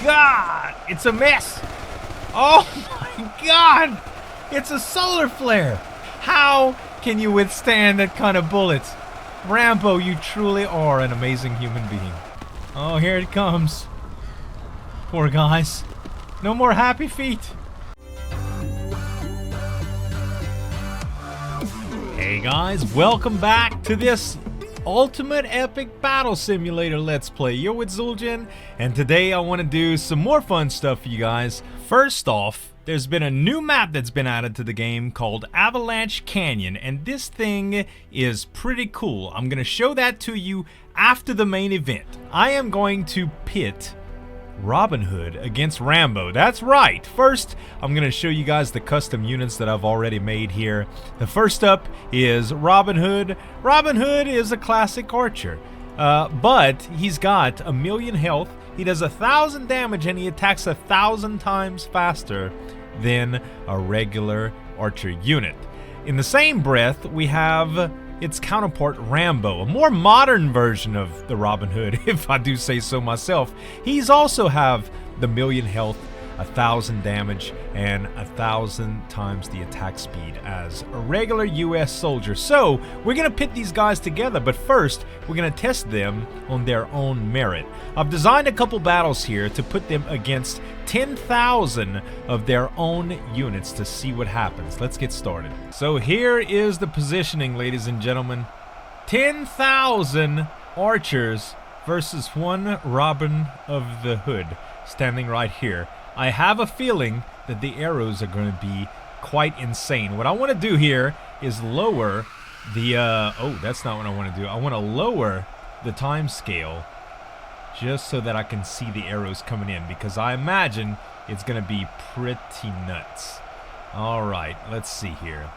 God! It's a mess! Oh my God! It's a solar flare! How can you withstand that kind of bullets? Rambo, you truly are an amazing human being. Oh, here it comes. Poor guys. No more happy feet. Hey guys, welcome back to this Ultimate Epic Battle Simulator Let's Play. You're with Zueljin, and today I want to do some more fun stuff for you guys. First off, there's been a new map that's been added to the game called Avalanche Canyon, and this thing is pretty cool. I'm going to show that to you after the main event. I am going to pit Robin Hood against Rambo. That's right. First, I'm going to show you guys the custom units that I've already made here. The first up is Robin Hood. Robin Hood is a classic archer, but he's got 1,000,000 health. He does 1,000 damage and he attacks 1,000 times faster than a regular archer unit. In the same breath, we have its counterpart Rambo, a more modern version of the Robin Hood, if I do say so myself. He's also have the 1,000,000 health, 1,000 damage, and 1,000 times the attack speed as a regular U.S. soldier. So we're gonna pit these guys together, but first we're gonna test them on their own merit. I've designed a couple battles here to put them against 10,000 of their own units to see what happens. Let's get started. So here is the positioning, ladies and gentlemen. 10,000 archers versus one Robin of the Hood standing right here. I have a feeling that the arrows are going to be quite insane. What I want to do here is lower the oh, that's not what I want to do. I want to lower the time scale just so that I can see the arrows coming in, because I imagine it's going to be pretty nuts. Alright, let's see here.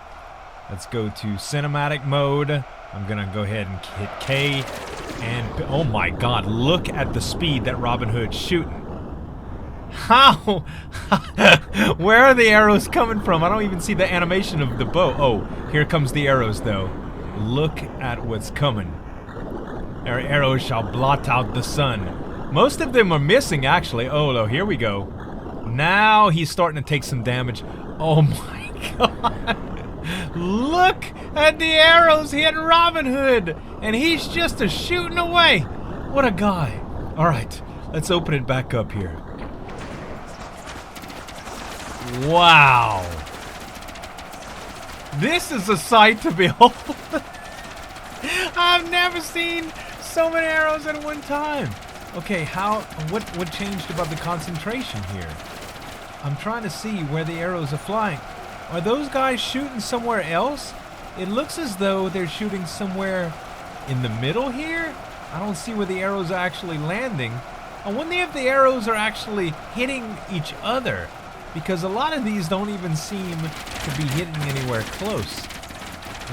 Let's go to cinematic mode. I'm going to go ahead and hit K. And oh my God, look at the speed that Robin Hood's shooting. How? Where are the arrows coming from? I don't even see the animation of the bow. Oh, here comes the arrows though. Look at what's coming. Our arrows shall blot out the sun. Most of them are missing, actually. Oh, no, here we go. Now he's starting to take some damage. Oh my God. Look at the arrows hitting Robin Hood. And he's just shooting away. What a guy. All right, let's open it back up here. Wow. This is a sight to behold. I've never seen so many arrows at one time. Okay, what changed about the concentration here? I'm trying to see where the arrows are flying. Are those guys shooting somewhere else? It looks as though they're shooting somewhere in the middle here. I don't see where the arrows are actually landing. I wonder if the arrows are actually hitting each other, because a lot of these don't even seem to be hitting anywhere close.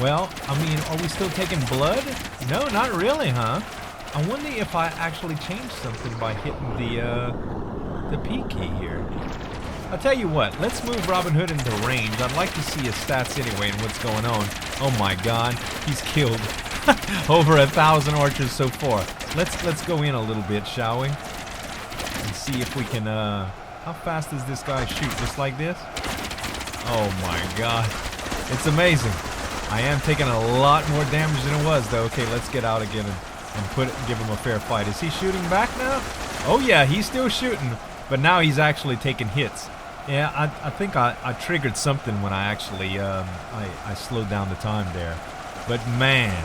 Well, I mean, are we still taking blood? No, not really, huh? I wonder if I actually changed something by hitting the P key here. I'll tell you what, let's move Robin Hood into range. I'd like to see his stats anyway and what's going on. Oh my God, he's killed over 1,000 archers so far. Let's go in a little bit, shall we? And see if we can, how fast does this guy shoot? Just like this? Oh my God, it's amazing. I am taking a lot more damage than it was, though. Okay, let's get out again and give him a fair fight. Is he shooting back now? Oh yeah, he's still shooting, but now he's actually taking hits. Yeah, I think I triggered something when I actually I slowed down the time there. But man,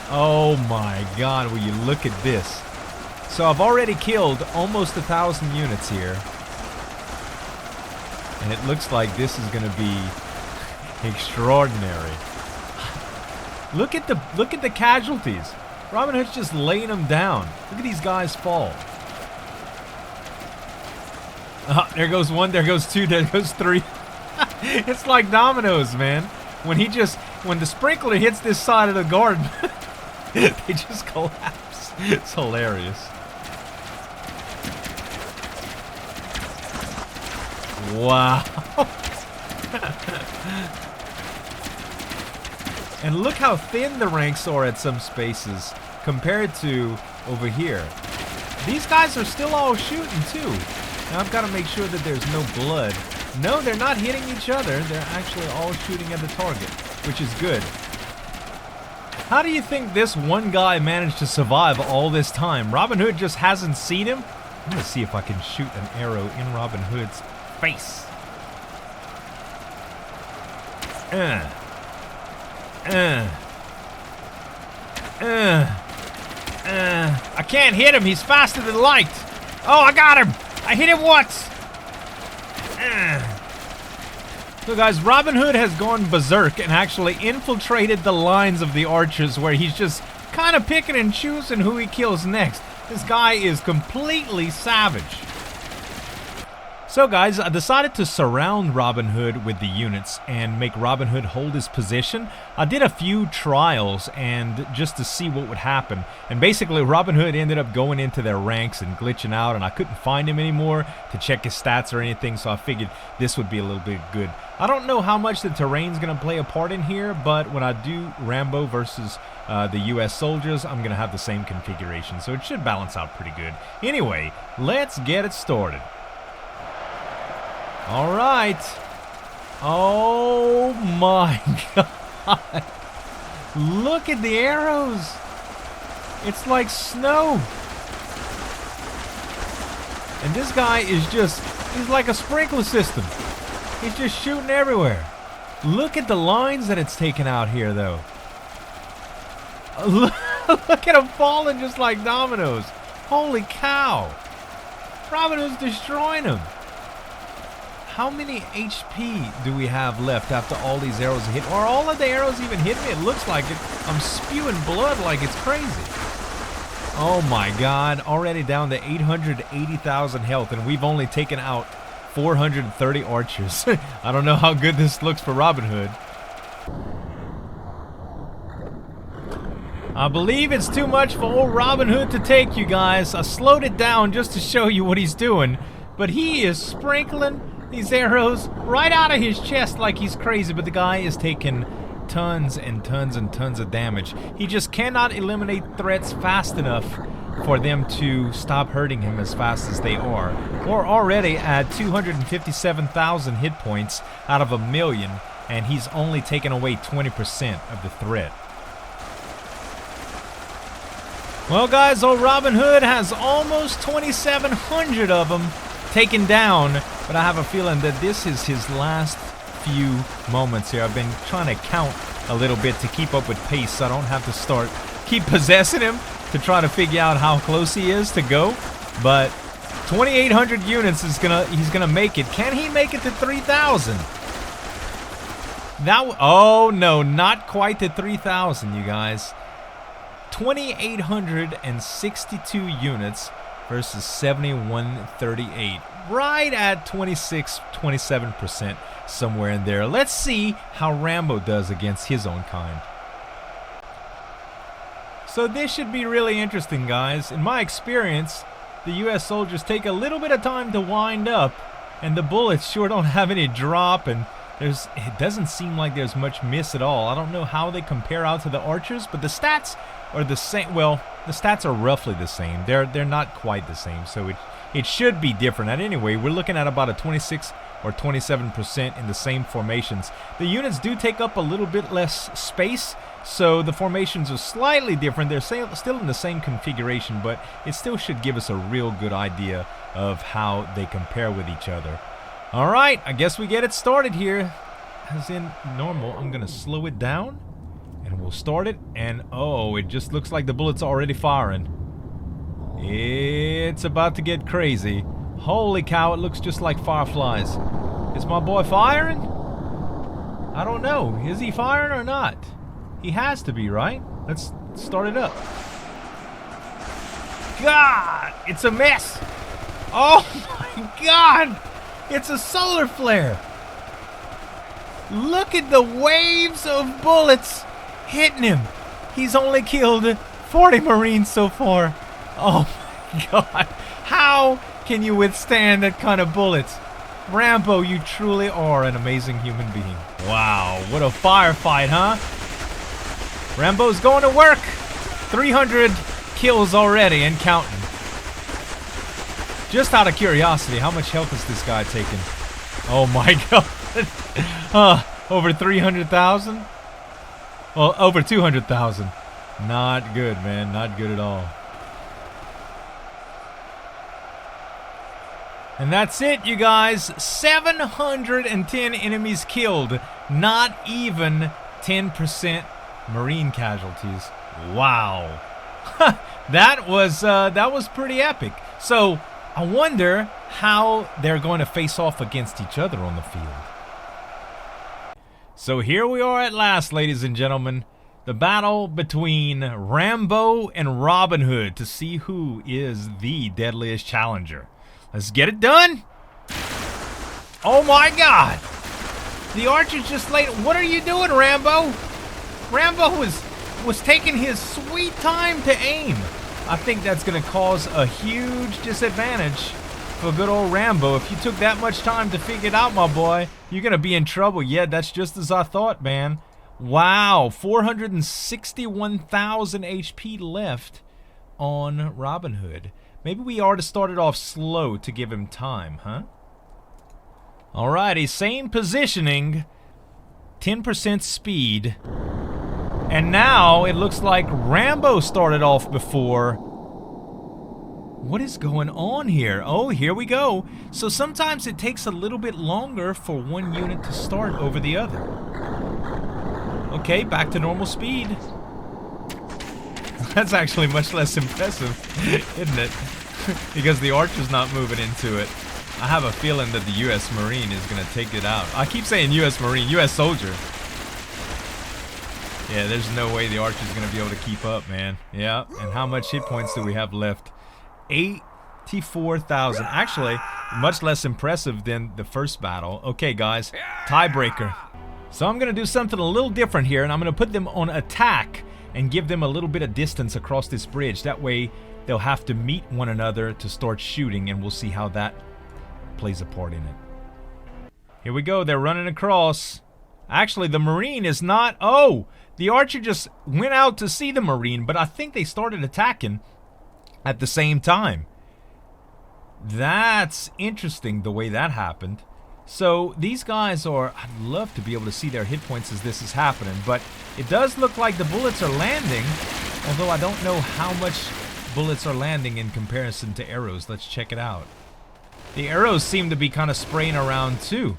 oh my God, will you look at this? So I've already killed almost 1,000 units here, and it looks like this is going to be extraordinary. Look at the casualties. Robin Hood's just laying them down. Look at these guys fall. There goes one, there goes two, there goes three. It's like dominoes, man. When the sprinkler hits this side of the garden, they just collapse. It's hilarious. Wow. And look how thin the ranks are at some spaces compared to over here. These guys are still all shooting too. Now I've got to make sure that there's no blood. No, they're not hitting each other. They're actually all shooting at the target, which is good. How do you think this one guy managed to survive all this time? Robin Hood just hasn't seen him? I'm going to see if I can shoot an arrow in Robin Hood's face. I can't hit him. He's faster than light. Oh, I got him. I hit him once. So guys, Robin Hood has gone berserk and actually infiltrated the lines of the archers, where he's just kind of picking and choosing who he kills next. This guy is completely savage. So guys, I decided to surround Robin Hood with the units and make Robin Hood hold his position. I did a few trials and just to see what would happen. And basically Robin Hood ended up going into their ranks and glitching out, and I couldn't find him anymore to check his stats or anything, so I figured this would be a little bit good. I don't know how much the terrain's going to play a part in here, but when I do Rambo versus the U.S. soldiers, I'm going to have the same configuration, so it should balance out pretty good. Anyway, let's get it started. All right. Oh my God. Look at the arrows. It's like snow. And this guy is just, he's like a sprinkler system. He's just shooting everywhere. Look at the lines that it's taken out here, though. Look at him falling just like dominoes. Holy cow. Robin Hood's destroying him. How many HP do we have left after all these arrows hit? Are all of the arrows even hitting me? It looks like it. I'm spewing blood like it's crazy. Oh my God. Already down to 880,000 health, and we've only taken out 430 archers. I don't know how good this looks for Robin Hood. I believe it's too much for old Robin Hood to take, you guys. I slowed it down just to show you what he's doing, but he is sprinkling these arrows right out of his chest like he's crazy, but the guy is taking tons and tons and tons of damage. He just cannot eliminate threats fast enough for them to stop hurting him as fast as they are. We're already at 257,000 hit points out of 1 million, and he's only taken away 20% of the threat. Well guys, old Robin Hood has almost 2,700 of them taken down, but I have a feeling that this is his last few moments here. I've been trying to count a little bit to keep up with pace, so I don't have to keep possessing him to try to figure out how close he is to go. But 2,800 units he's gonna make it. Can he make it to 3,000? Oh no, not quite to 3,000, you guys. 2,862 units versus 7,138. Right at 27%, somewhere in there. Let's see how Rambo does against his own kind. So this should be really interesting, guys. In my experience, the U.S. soldiers take a little bit of time to wind up, and the bullets sure don't have any drop, and it doesn't seem like there's much miss at all. I don't know how they compare out to the archers, but the stats are the same. Well, the stats are roughly the same. They're not quite the same, so it should be different. And anyway, we're looking at about a 26 or 27% in the same formations. The units do take up a little bit less space, so the formations are slightly different. They're still in the same configuration, but it still should give us a real good idea of how they compare with each other. All right, I guess we get it started here. As in normal, I'm gonna slow it down and we'll start it, and oh, it just looks like the bullets are already firing. It's about to get crazy. Holy cow, it looks just like fireflies. Is my boy firing? I don't know. Is he firing or not? He has to be, right? Let's start it up. God, it's a mess. Oh my God, it's a solar flare. Look at the waves of bullets hitting him. He's only killed 40 Marines so far. Oh my God. How can you withstand that kind of bullets? Rambo, you truly are an amazing human being. Wow, what a firefight, huh? Rambo's going to work. 300 kills already and counting. Just out of curiosity, how much health is this guy taking? Oh my god. Over 300,000? Well, over 200,000. Not good, man. Not good at all. And that's it, you guys. 710 enemies killed. Not even 10% Marine casualties. Wow. That was pretty epic. So I wonder how they're going to face off against each other on the field. So here we are at last, ladies and gentlemen. The battle between Rambo and Robin Hood to see who is the deadliest challenger. Let's get it done. Oh my god. The archer's just laid. What are you doing, Rambo? Rambo was taking his sweet time to aim. I think that's going to cause a huge disadvantage for good old Rambo. If you took that much time to figure it out, my boy, you're going to be in trouble. Yeah, that's just as I thought, man. Wow, 461,000 HP left on Robin Hood. Maybe we ought to start it off slow to give him time, huh? Alrighty, same positioning, 10% speed. And now it looks like Rambo started off before. What is going on here? Oh, here we go. So sometimes it takes a little bit longer for one unit to start over the other. Okay, back to normal speed. That's actually much less impressive, isn't it? Because the archer's not moving into it. I have a feeling that the U.S. Marine is going to take it out. I keep saying U.S. Marine, U.S. Soldier. Yeah, there's no way the archer's going to be able to keep up, man. Yeah, and how much hit points do we have left? 84,000. Actually, much less impressive than the first battle. Okay, guys, tiebreaker. So I'm going to do something a little different here, and I'm going to put them on attack and give them a little bit of distance across this bridge. That way, they'll have to meet one another to start shooting, and we'll see how that plays a part in it. Here we go. They're running across. Actually, the Marine is not... Oh! The archer just went out to see the Marine, but I think they started attacking at the same time. That's interesting, the way that happened. So, these guys are... I'd love to be able to see their hit points as this is happening, but it does look like the bullets are landing, although I don't know how much bullets are landing in comparison to arrows. Let's check it out. The arrows seem to be kind of spraying around too.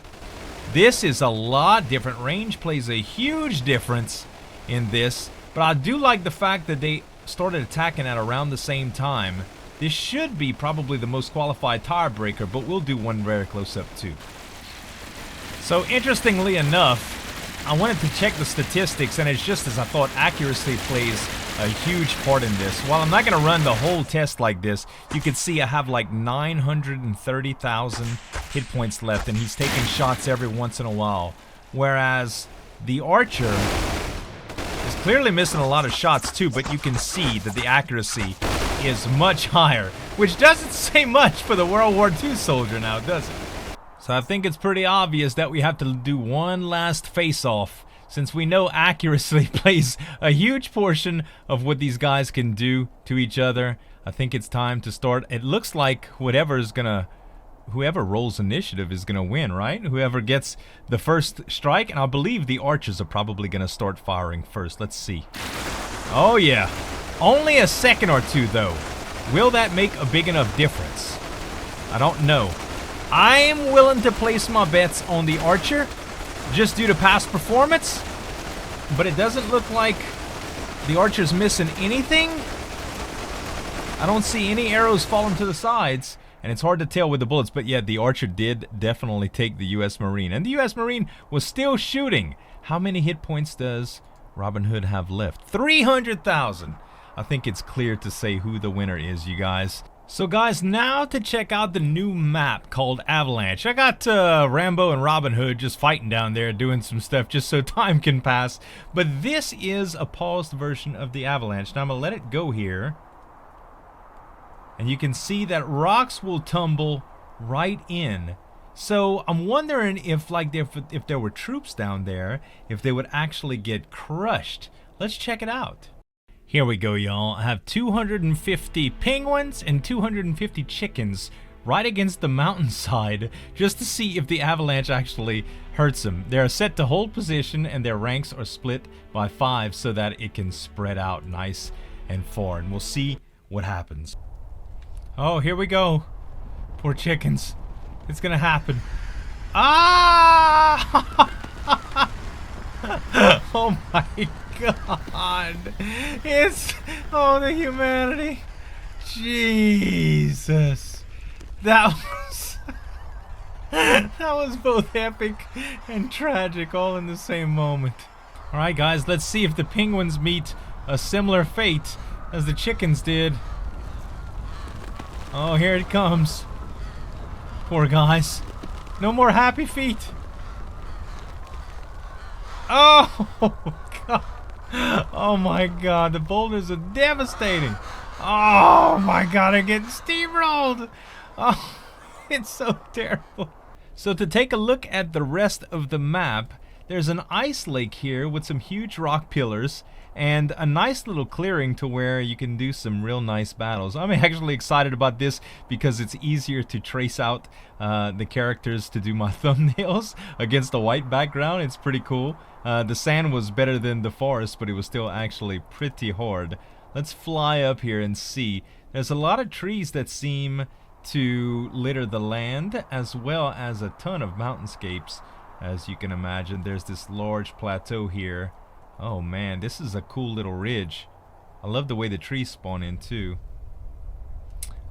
This is a lot different. Range plays a huge difference in this, but I do like the fact that they started attacking at around the same time. This should be probably the most qualified tiebreaker, but we'll do one very close up too. So interestingly enough, I wanted to check the statistics, and it's just as I thought. Accuracy plays a huge part in this. While I'm not going to run the whole test like this, you can see I have like 930,000 hit points left, and he's taking shots every once in a while. Whereas the archer is clearly missing a lot of shots too, but you can see that the accuracy is much higher, which doesn't say much for the World War II soldier now, does it? So I think it's pretty obvious that we have to do one last face-off, since we know accuracy plays a huge portion of what these guys can do to each other. I think it's time to start. It looks like whoever rolls initiative is gonna win, right? Whoever gets the first strike, and I believe the archers are probably gonna start firing first. Let's see. Oh yeah, only a second or two though. Will that make a big enough difference? I don't know. I'm willing to place my bets on the archer, just due to past performance, but it doesn't look like the archer's missing anything. I don't see any arrows falling to the sides, and it's hard to tell with the bullets, but yeah, the archer did definitely take the U.S. Marine, and the U.S. Marine was still shooting. How many hit points does Robin Hood have left? 300,000. I think it's clear to say who the winner is, you guys. So guys, now to check out the new map called Avalanche. I got Rambo and Robin Hood just fighting down there, doing some stuff just so time can pass. But this is a paused version of the Avalanche. Now I'm going to let it go here. And you can see that rocks will tumble right in. So I'm wondering if if there were troops down there, if they would actually get crushed. Let's check it out. Here we go, y'all. I have 250 penguins and 250 chickens right against the mountainside just to see if the avalanche actually hurts them. They're set to hold position and their ranks are split by 5 so that it can spread out nice and far. And we'll see what happens. Oh, here we go. Poor chickens. It's gonna happen. Ah! Oh my god. Oh, the humanity. Jesus. That was both epic and tragic all in the same moment. Alright guys, let's see if the penguins meet a similar fate as the chickens did. Oh, here it comes. Poor guys. No more happy feet. Oh god. Oh my god, the boulders are devastating. Oh my god, I'm getting steamrolled. Oh, it's so terrible. So to take a look at the rest of the map, there's an ice lake here with some huge rock pillars and a nice little clearing to where you can do some real nice battles. I'm actually excited about this because it's easier to trace out the characters to do my thumbnails against a white background. It's pretty cool. The sand was better than the forest, but it was still actually pretty hard. Let's fly up here and see. There's a lot of trees that seem to litter the land, as well as a ton of mountainscapes. As you can imagine, there's this large plateau here. Oh man, this is a cool little ridge. I love the way the trees spawn in too.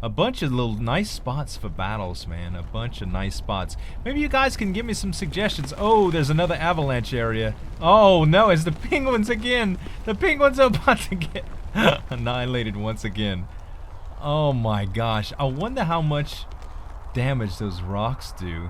A bunch of little nice spots for battles, man. A bunch of nice spots. Maybe you guys can give me some suggestions. Oh, there's another avalanche area. Oh no, it's the penguins again. The penguins are about to get annihilated once again. Oh my gosh. I wonder how much damage those rocks do.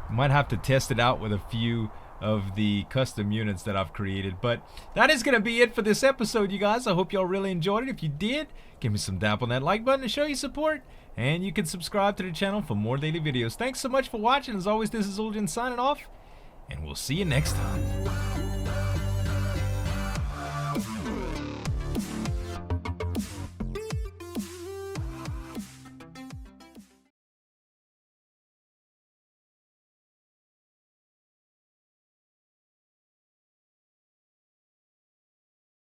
Might have to test it out with a few of the custom units that I've created. But that is going to be it for this episode, you guys. I hope y'all really enjoyed it. If you did, give me some dap on that like button to show your support. And you can subscribe to the channel for more daily videos. Thanks so much for watching. As always, this is Zueljin signing off. And we'll see you next time.